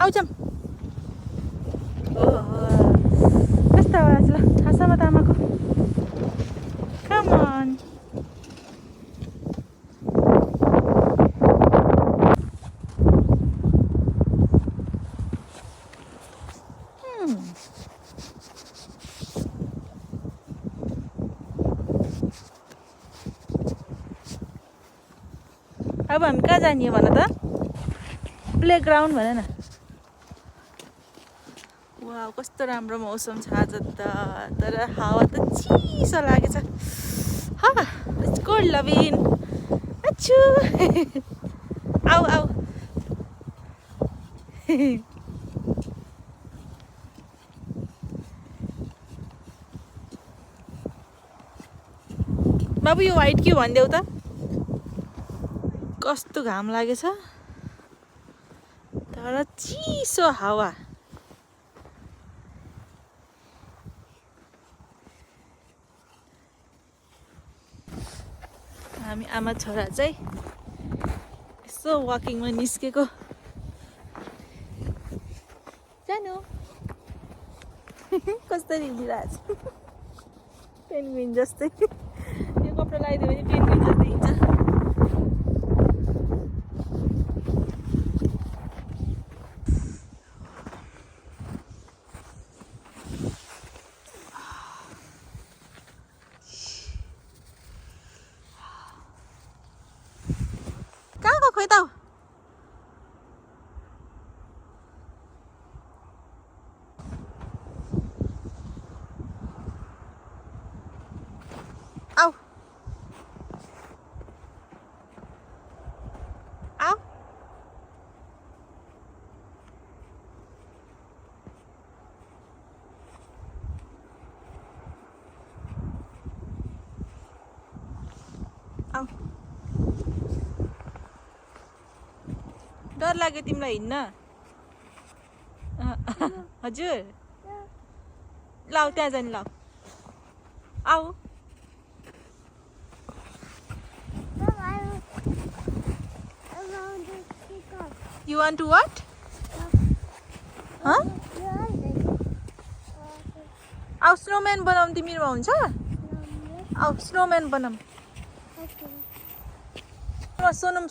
आऊ जाऊँ कस्तो आवाज ल हाँसामा त आमाको कम अन अब हामी कहाँ जाने भन त प्लेग्राउन्ड भन न वाउ कस्तो राम्रो मौसम छ आज त तर हावा त चिसो लागेछ हा लेट्स गो लभिन अच्छु आऊ आऊ बाबु यो व्हाइट के भनिदेऊ त कस्तो घाम लागेछ तर चिसो हावा हामी आमा छोरा चाहिँ यसो वाकिङमा निस्केको जानु कसरी हिँडिरहेछ पेन्गुइन जस्तै यो कपडा लगाइदियो भने पेन्गुइन जस्तै हिँड्छ कहाँ गएको यता आऊ आऊ आऊ डर लाग्यो तिमीलाई हिँड्न हजुर लाऊ त्यहाँ जाने लाऊ आऊ You want to what? Huh? आऊ स्नोम्यान बनाऊँ तिमीमा हुन्छ आऊ स्नोम्यान बनाऊँ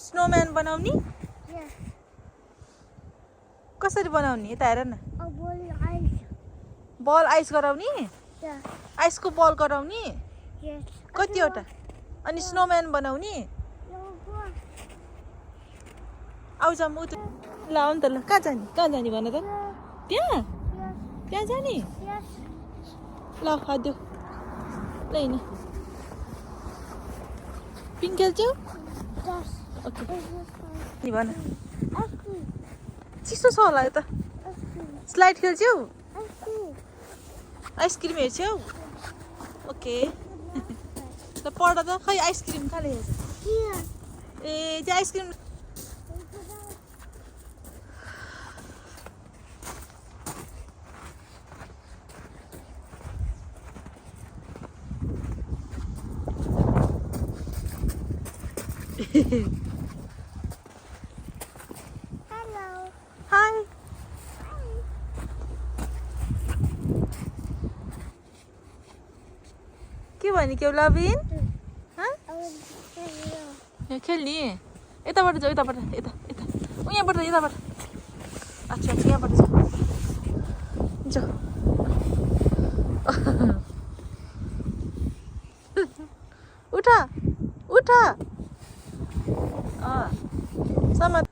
स्नोम्यान बनाउने कसरी बनाउने यता हेर न बल आइस गराउने आइसको बल गराउने कतिवटा अनि स्नोम्यान बनाउने आऊ जाऊँ ल आऊ नि त ल कहाँ जाने भन त त्यहाँ त्यहाँ जाने ल खाद्यो ल हिँड पिङ खेल्छौ ओके भन चिसो छ होला यता स्लाइड खेल्छौ आइसक्रिम हेर्छौ ओके ल पढ त खै आइसक्रिम कहाँ लेखेको ए त्यो आइसक्रिम Hello. Hi. के भने के लभिन यहाँ खेल्ने यताबाट जाऊ यताबाट यता यता यहाँबाट यताबाट अच्छा अच्छा यहाँबाट जाऊ उठ उठ समात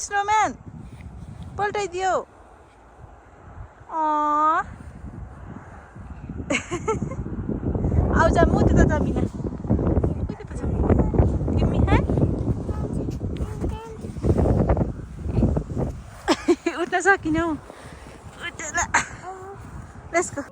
स्नोम्यान पल्टाइदियो आउँछ म त्यता जमिना त्यता छ गिम्मी ह्यान्ड उठ्न सकिनौ उठेर let's go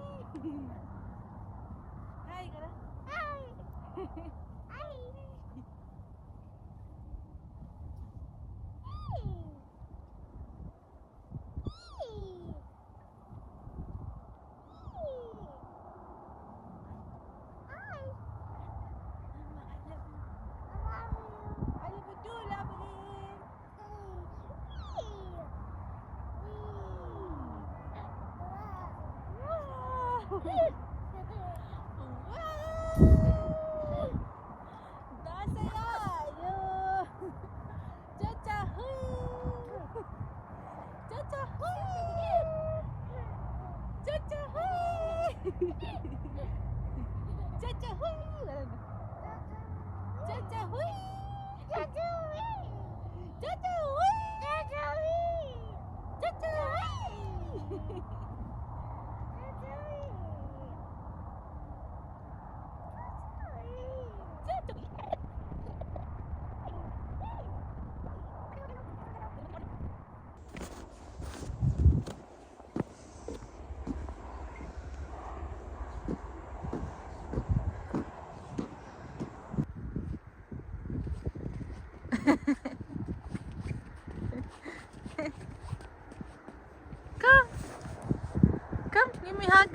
Come, give me a hug.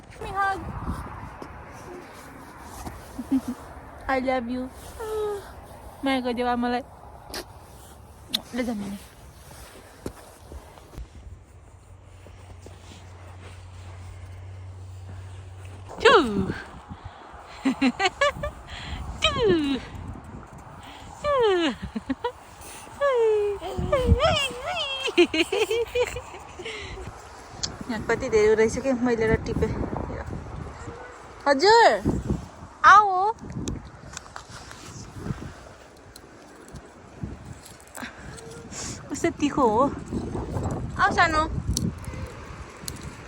Give me a hug. I love you. माया गरिदेऊ आमालाई ले जा मिनी यहाँ कति धेरै रहेछ कि मैले र टिपे हजुर आऊ कस्तो तिखो हो आऊ सानो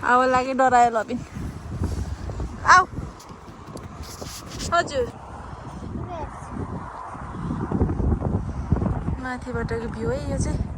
आवा लागि डरायो लबिन आऊ हजुर माथिबाटको भ्यू है यो चाहिँ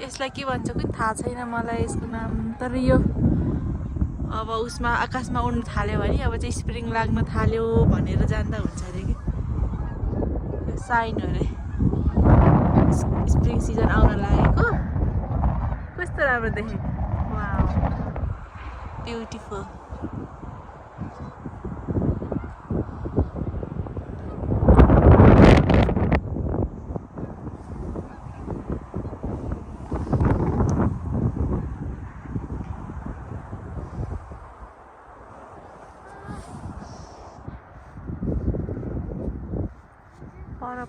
यसलाई के भन्छ कुन थाहा छैन मलाई यसको नाम तर यो अब उसमा आकाशमा उड्न थाल्यो भने अब चाहिँ स्प्रिङ लाग्न थाल्यो भनेर जान्दा हुन्छ अरे कि यो साइन हो अरे स्प्रिङ सिजन आउन लागेको कस्तो राम्रो देखेको वाउ ब्युटिफुल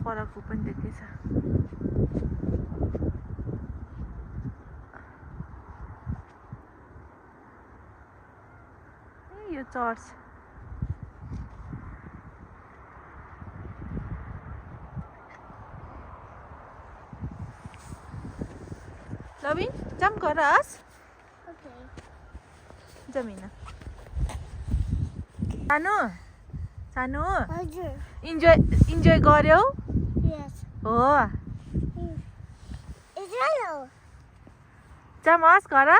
परको पनि देखेछ यो चर्च लबिन जम्प गर आस जमिना सानो सानो इन्जोय गर्यौ हो जम्प आस गर